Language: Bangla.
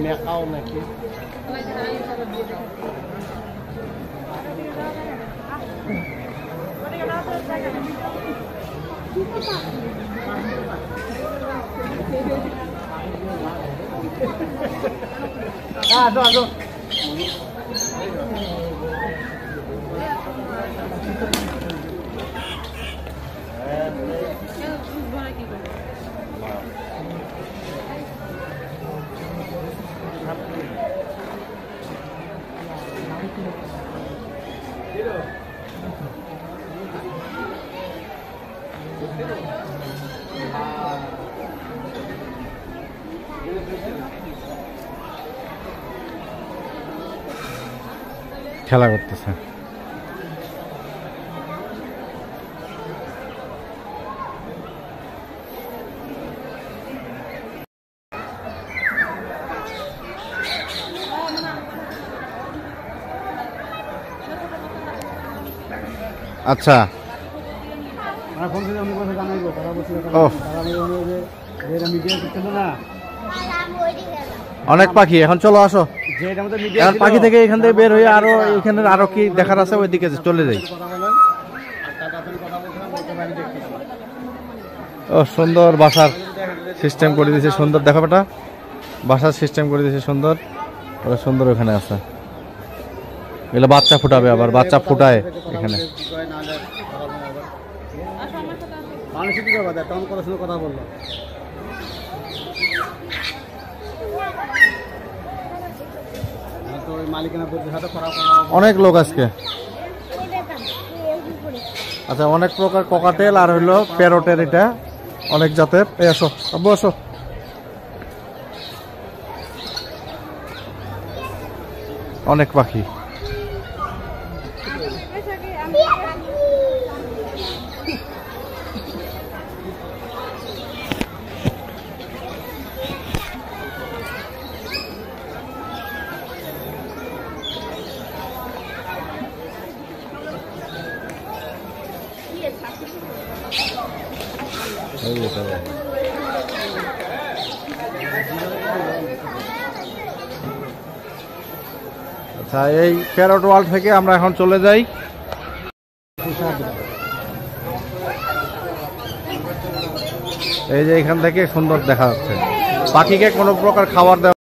মেকাও নাকি aduh খেলা করতেছে। আচ্ছা অনেক পাখি এখন চলো আসো পাখি থেকে এখান থেকে বের হয়ে আরো এখানে আরো কি দেখার আছে ওইদিকে চলে যাই। ও সুন্দর বাসার সিস্টেম করে দিয়েছে সুন্দর দেখো বেটা বাসার সিস্টেম করে দিয়েছে সুন্দর ওরা সুন্দর ওখানে আছে এগুলো বাচ্চা ফুটাবে আবার বাচ্চা ফুটায় এখানে কথা বললো অনেক লোক আজকে আচ্ছা অনেক প্রকার ককাটেল আর হইলো প্যারটের এটা অনেক জাতের আসো আব্বু আসো অনেক পাখি আচ্ছা এই প্যারট ওয়ার্ল্ড থেকে আমরা এখন চলে যাই এই যে এখান থেকে সুন্দর দেখা যাচ্ছে পাখিকে কোনো প্রকার খাবার দেওয়া